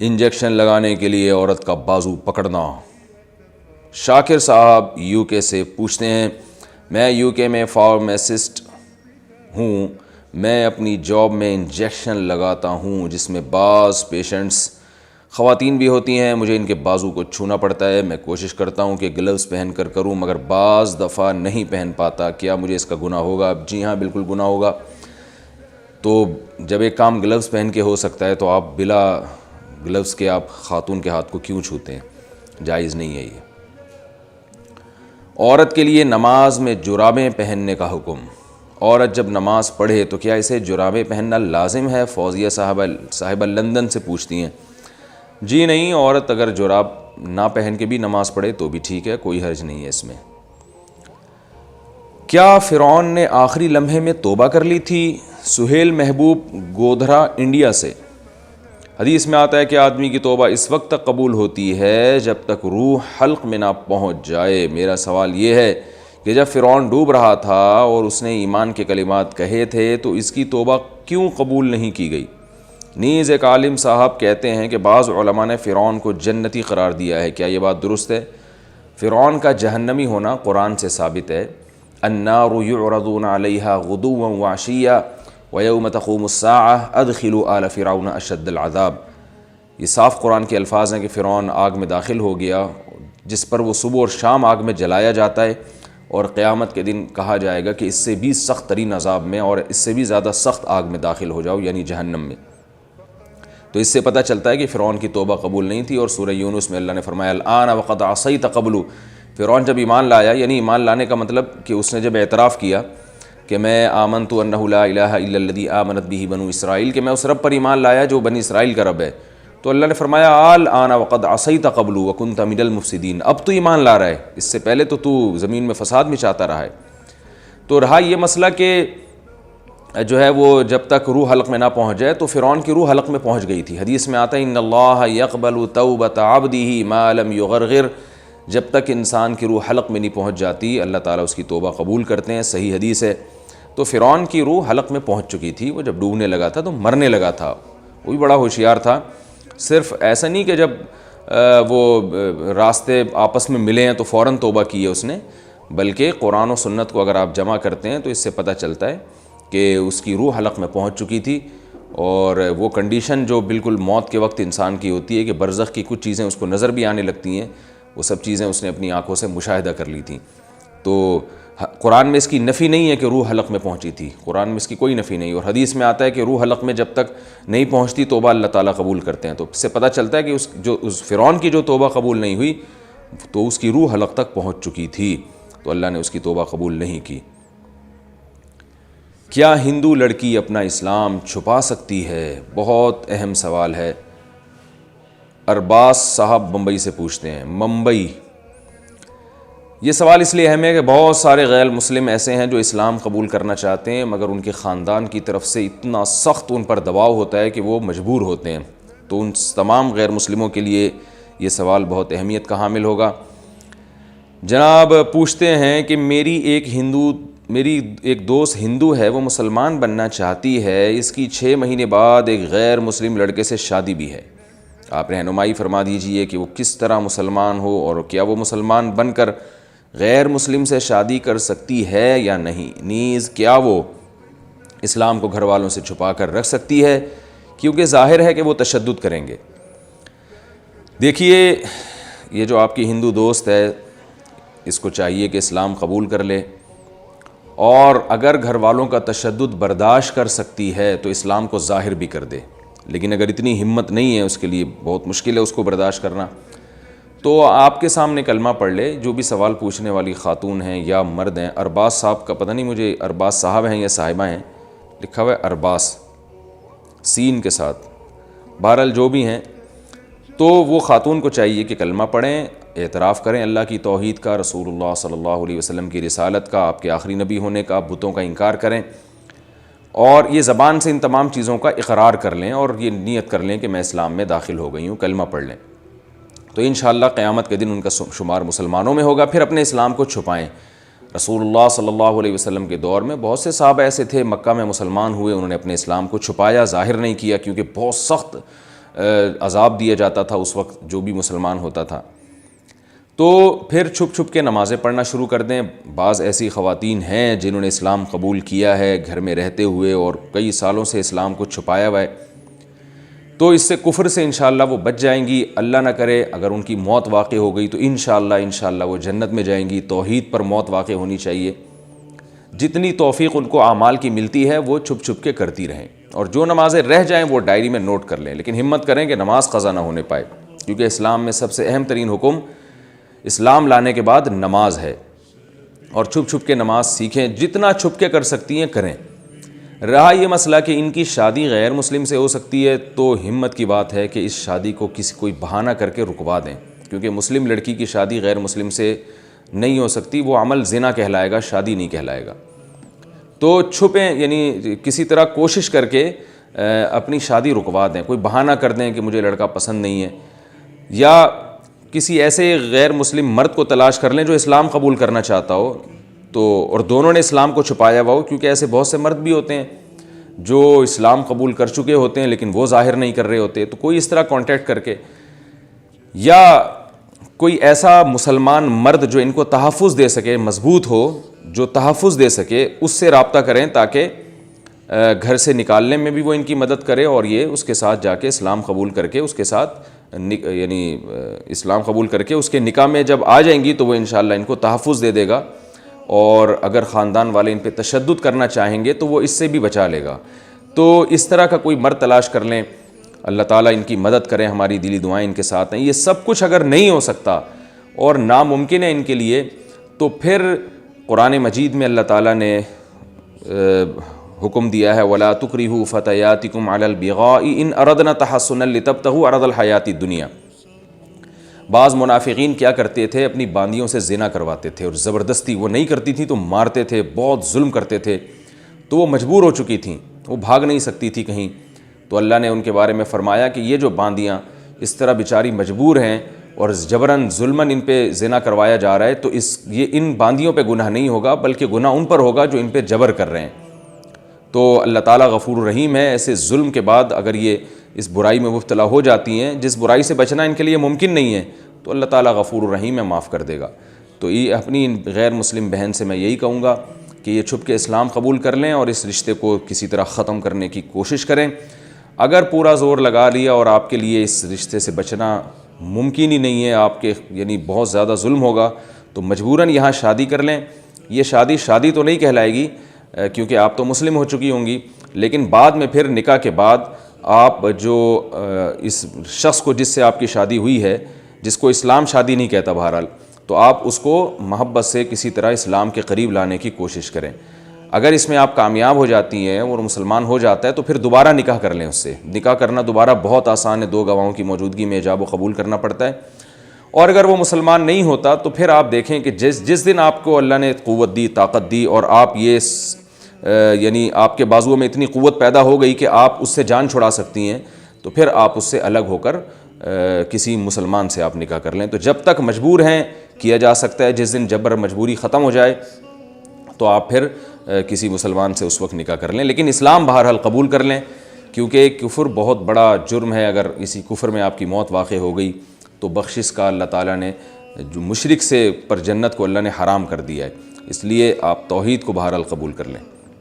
Injection لگانے کے لیے عورت کا بازو پکڑنا۔ شاکر صاحب یو کے سے پوچھتے ہیں، میں یو کے میں فارماسسٹ ہوں، میں اپنی جاب میں انجیکشن لگاتا ہوں جس میں بعض پیشنٹس خواتین بھی ہوتی ہیں، مجھے ان کے بازو کو چھونا پڑتا ہے، میں کوشش کرتا ہوں کہ گلوز پہن کر کروں مگر بعض دفعہ نہیں پہن پاتا، کیا مجھے اس کا گناہ ہوگا؟ جی ہاں، بالکل گناہ ہوگا۔ تو جب ایک کام گلوز پہن کے ہو سکتا ہے تو آپ بلا گلوز کے آپ خاتون کے ہاتھ کو کیوں چھوتے ہیں؟ جائز نہیں ہے یہ۔ عورت کے لیے نماز میں جرابیں پہننے کا حکم۔ عورت جب نماز پڑھے تو کیا اسے جرابیں پہننا لازم ہے؟ فوزیہ صاحبہ لندن سے پوچھتی ہیں۔ جی نہیں، عورت اگر جراب نہ پہن کے بھی نماز پڑھے تو بھی ٹھیک ہے، کوئی حرج نہیں ہے اس میں۔ کیا فرعون نے آخری لمحے میں توبہ کر لی تھی؟ سہیل محبوب گودھرا انڈیا سے۔ حدیث میں آتا ہے کہ آدمی کی توبہ اس وقت تک قبول ہوتی ہے جب تک روح حلق میں نہ پہنچ جائے۔ میرا سوال یہ ہے کہ جب فرعون ڈوب رہا تھا اور اس نے ایمان کے کلمات کہے تھے تو اس کی توبہ کیوں قبول نہیں کی گئی؟ نیز ایک عالم صاحب کہتے ہیں کہ بعض علماء نے فرعون کو جنتی قرار دیا ہے، کیا یہ بات درست ہے؟ فرعون کا جہنمی ہونا قرآن سے ثابت ہے۔ النار یعرضون علیہا غدوا وعشیا ویوم تقوم الساعہ ادخلوا آل فرعون اشد العذاب۔ یہ صاف قرآن کے الفاظ ہیں کہ فرعون آگ میں داخل ہو گیا جس پر وہ صبح اور شام آگ میں جلایا جاتا ہے، اور قیامت کے دن کہا جائے گا کہ اس سے بھی سخت ترین عذاب میں اور اس سے بھی زیادہ سخت آگ میں داخل ہو جاؤ، یعنی جہنم میں۔ تو اس سے پتہ چلتا ہے کہ فرعون کی توبہ قبول نہیں تھی، اور سورہ یونس میں اللہ نے فرمایا الآن وقد عصیت قبل۔ فرعون جب ایمان لایا، یعنی ایمان لانے کا مطلب کہ اس نے جب اعتراف کیا کہ میں آمنت انہ لا الہ الا الذی آمنت بہ بنو اسرائیل، کہ میں اس رب پر ایمان لایا جو بنی اسرائیل کا رب ہے، تو اللہ نے فرمایا الآن وقد عصیت قبل وکنت من المفسدین، اب تو ایمان لا رہا ہے، اس سے پہلے تو زمین میں فساد مچاتا رہا ہے۔ تو رہا یہ مسئلہ کہ جو ہے وہ جب تک روح حلق میں نہ پہنچ جائے، تو فرعون کی روح حلق میں پہنچ گئی تھی۔ حدیث میں آتا ہے ان اللہ یقبل توبۃ عبدہ ما لم یغرغر، جب تک انسان کی روح حلق میں نہیں پہنچ جاتی اللہ تعالیٰ اس کی توبہ قبول کرتے ہیں، صحیح حدیث ہے۔ تو فرعون کی روح حلق میں پہنچ چکی تھی، وہ جب ڈوبنے لگا تھا تو مرنے لگا تھا، وہ بھی بڑا ہوشیار تھا۔ صرف ایسا نہیں کہ جب وہ راستے آپس میں ملے ہیں تو فوراً توبہ کی ہے اس نے، بلکہ قرآن و سنت کو اگر آپ جمع کرتے ہیں تو اس سے پتہ چلتا ہے کہ اس کی روح حلق میں پہنچ چکی تھی، اور وہ کنڈیشن جو بالکل موت کے وقت انسان کی ہوتی ہے کہ برزخ کی کچھ چیزیں اس کو نظر بھی آنے لگتی ہیں، وہ سب چیزیں اس نے اپنی آنکھوں سے مشاہدہ کر لی تھیں۔ تو قرآن میں اس کی نفی نہیں ہے کہ روح حلق میں پہنچی تھی، قرآن میں اس کی کوئی نفی نہیں، اور حدیث میں آتا ہے کہ روح حلق میں جب تک نہیں پہنچتی توبہ اللہ تعالیٰ قبول کرتے ہیں۔ تو اس سے پتہ چلتا ہے کہ اس فرعون کی جو توبہ قبول نہیں ہوئی تو اس کی روح حلق تک پہنچ چکی تھی، تو اللہ نے اس کی توبہ قبول نہیں کی۔ کیا ہندو لڑکی اپنا اسلام چھپا سکتی ہے؟ بہت اہم سوال ہے۔ ارباز صاحب بمبئی سے پوچھتے ہیں۔ ممبئی، یہ سوال اس لیے اہم ہے کہ بہت سارے غیر مسلم ایسے ہیں جو اسلام قبول کرنا چاہتے ہیں مگر ان کے خاندان کی طرف سے اتنا سخت ان پر دباؤ ہوتا ہے کہ وہ مجبور ہوتے ہیں۔ تو ان تمام غیر مسلموں کے لیے یہ سوال بہت اہمیت کا حامل ہوگا۔ جناب پوچھتے ہیں کہ میری ایک دوست ہندو ہے، وہ مسلمان بننا چاہتی ہے، اس کی 6 مہینے بعد ایک غیر مسلم لڑکے سے شادی بھی ہے، آپ رہنمائی فرما دیجئے کہ وہ کس طرح مسلمان ہو، اور کیا وہ مسلمان بن کر غیر مسلم سے شادی کر سکتی ہے یا نہیں؟ نیز کیا وہ اسلام کو گھر والوں سے چھپا کر رکھ سکتی ہے، کیونکہ ظاہر ہے کہ وہ تشدد کریں گے۔ دیکھیے، یہ جو آپ کی ہندو دوست ہے اس کو چاہیے کہ اسلام قبول کر لے، اور اگر گھر والوں کا تشدد برداشت کر سکتی ہے تو اسلام کو ظاہر بھی کر دے، لیکن اگر اتنی ہمت نہیں ہے اس کے لیے بہت مشکل ہے اس کو برداشت کرنا، تو آپ کے سامنے کلمہ پڑھ لے۔ جو بھی سوال پوچھنے والی خاتون ہیں یا مرد ہیں، ارباز صاحب کا پتہ نہیں مجھے ارباز صاحب ہیں یا صاحبہ ہیں، لکھا ہوا ہے ارباز سین کے ساتھ، بہرحال جو بھی ہیں، تو وہ خاتون کو چاہیے کہ کلمہ پڑھیں، اعتراف کریں اللہ کی توحید کا، رسول اللہ صلی اللہ علیہ وسلم کی رسالت کا، آپ کے آخری نبی ہونے کا، بتوں کا انکار کریں، اور یہ زبان سے ان تمام چیزوں کا اقرار کر لیں اور یہ نیت کر لیں کہ میں اسلام میں داخل ہو گئی ہوں، کلمہ پڑھ لیں، تو انشاءاللہ قیامت کے دن ان کا شمار مسلمانوں میں ہوگا۔ پھر اپنے اسلام کو چھپائیں۔ رسول اللہ صلی اللہ علیہ وسلم کے دور میں بہت سے صحابہ ایسے تھے مکہ میں مسلمان ہوئے، انہوں نے اپنے اسلام کو چھپایا، ظاہر نہیں کیا، کیونکہ بہت سخت عذاب دیا جاتا تھا اس وقت جو بھی مسلمان ہوتا تھا، تو پھر چھپ چھپ کے نمازیں پڑھنا شروع کر دیں۔ بعض ایسی خواتین ہیں جنہوں نے اسلام قبول کیا ہے گھر میں رہتے ہوئے اور کئی سالوں سے اسلام کو چھپایا ہوا ہے، تو اس سے کفر سے انشاءاللہ وہ بچ جائیں گی۔ اللہ نہ کرے اگر ان کی موت واقع ہو گئی تو انشاءاللہ وہ جنت میں جائیں گی۔ توحید پر موت واقع ہونی چاہیے۔ جتنی توفیق ان کو اعمال کی ملتی ہے وہ چھپ چھپ کے کرتی رہیں، اور جو نمازیں رہ جائیں وہ ڈائری میں نوٹ کر لیں، لیکن ہمت کریں کہ نماز قضا نہ ہونے پائے، کیونکہ اسلام میں سب سے اہم ترین حکم اسلام لانے کے بعد نماز ہے، اور چھپ چھپ کے نماز سیکھیں، جتنا چھپ کے کر سکتی ہیں کریں۔ رہا یہ مسئلہ کہ ان کی شادی غیر مسلم سے ہو سکتی ہے، تو ہمت کی بات ہے کہ اس شادی کو کوئی بہانہ کر کے رکوا دیں، کیونکہ مسلم لڑکی کی شادی غیر مسلم سے نہیں ہو سکتی، وہ عمل زنا کہلائے گا، شادی نہیں کہلائے گا۔ تو چھپیں، یعنی کسی طرح کوشش کر کے اپنی شادی رکوا دیں، کوئی بہانہ کر دیں کہ مجھے لڑکا پسند نہیں ہے، یا کسی ایسے غیر مسلم مرد کو تلاش کر لیں جو اسلام قبول کرنا چاہتا ہو، تو اور دونوں نے اسلام کو چھپایا ہوا ہو، کیونکہ ایسے بہت سے مرد بھی ہوتے ہیں جو اسلام قبول کر چکے ہوتے ہیں لیکن وہ ظاہر نہیں کر رہے ہوتے، تو کوئی اس طرح کانٹیکٹ کر کے، یا کوئی ایسا مسلمان مرد جو ان کو تحفظ دے سکے، مضبوط ہو، جو تحفظ دے سکے، اس سے رابطہ کریں تاکہ گھر سے نکالنے میں بھی وہ ان کی مدد کرے، اور یہ اس کے ساتھ جا کے اسلام قبول کر کے اس کے ساتھ یعنی اسلام قبول کر کے اس کے نکاح میں جب آ جائیں گی تو وہ انشاءاللہ ان کو تحفظ دے دے گا، اور اگر خاندان والے ان پہ تشدد کرنا چاہیں گے تو وہ اس سے بھی بچا لے گا۔ تو اس طرح کا کوئی مرد تلاش کر لیں، اللہ تعالیٰ ان کی مدد کریں، ہماری دلی دعائیں ان کے ساتھ ہیں۔ یہ سب کچھ اگر نہیں ہو سکتا اور ناممکن ہے ان کے لیے، تو پھر قرآن مجید میں اللہ تعالیٰ نے حکم دیا ہے وَلَا تُكْرِهُوا فَتَيَاتِكُمْ عَلَى الْبِغَاءِ إِنْ أَرَدْنَا تَحَصُّنًا لِتَبْتَغُوا عَرَضَ الْحَيَاةِ الدُّنْيَا۔ بعض منافقین کیا کرتے تھے، اپنی باندیوں سے زنا کرواتے تھے، اور زبردستی وہ نہیں کرتی تھیں تو مارتے تھے، بہت ظلم کرتے تھے، تو وہ مجبور ہو چکی تھیں، وہ بھاگ نہیں سکتی تھی کہیں، تو اللہ نے ان کے بارے میں فرمایا کہ یہ جو باندیاں اس طرح بیچاری مجبور ہیں اور جبراً ظلماً ان پہ زنا کروایا جا رہا ہے، تو یہ ان باندیوں پہ گناہ نہیں ہوگا، بلکہ گناہ ان پر ہوگا جو ان پہ جبر کر رہے ہیں۔ تو اللہ تعالیٰ غفور الرحیم ہے، ایسے ظلم کے بعد اگر یہ اس برائی میں مبتلا ہو جاتی ہیں جس برائی سے بچنا ان کے لیے ممکن نہیں ہے، تو اللہ تعالیٰ غفور الرحیم ہے، معاف کر دے گا۔ تو یہ اپنی غیر مسلم بہن سے میں یہی کہوں گا کہ یہ چھپ کے اسلام قبول کر لیں اور اس رشتے کو کسی طرح ختم کرنے کی کوشش کریں۔ اگر پورا زور لگا لیا اور آپ کے لیے اس رشتے سے بچنا ممکن ہی نہیں ہے، آپ کے یعنی بہت زیادہ ظلم ہوگا، تو مجبوراً یہاں شادی کر لیں۔ یہ شادی تو نہیں کہلائے گی کیونکہ آپ تو مسلم ہو چکی ہوں گی، لیکن بعد میں پھر نکاح کے بعد آپ جو اس شخص کو جس سے آپ کی شادی ہوئی ہے، جس کو اسلام شادی نہیں کہتا بہرحال، تو آپ اس کو محبت سے کسی طرح اسلام کے قریب لانے کی کوشش کریں۔ اگر اس میں آپ کامیاب ہو جاتی ہیں اور مسلمان ہو جاتا ہے تو پھر دوبارہ نکاح کر لیں اس سے۔ نکاح کرنا دوبارہ بہت آسان ہے، 2 گواہوں کی موجودگی میں ایجاب و قبول کرنا پڑتا ہے۔ اور اگر وہ مسلمان نہیں ہوتا تو پھر آپ دیکھیں کہ جس دن آپ کو اللہ نے قوت دی، طاقت دی، اور آپ یہ یعنی آپ کے بازوؤں میں اتنی قوت پیدا ہو گئی کہ آپ اس سے جان چھڑا سکتی ہیں، تو پھر آپ اس سے الگ ہو کر کسی مسلمان سے آپ نکاح کر لیں۔ تو جب تک مجبور ہیں کیا جا سکتا ہے، جس دن جبر مجبوری ختم ہو جائے تو آپ پھر کسی مسلمان سے اس وقت نکاح کر لیں، لیکن اسلام بہرحال قبول کر لیں، کیونکہ کفر بہت بڑا جرم ہے۔ اگر اسی کفر میں آپ کی موت واقع ہو گئی تو بخشش کا اللہ تعالیٰ نے جو مشرک سے پر جنت کو اللہ نے حرام کر دیا ہے، اس لیے آپ توحید کو بہرحال قبول کر لیں۔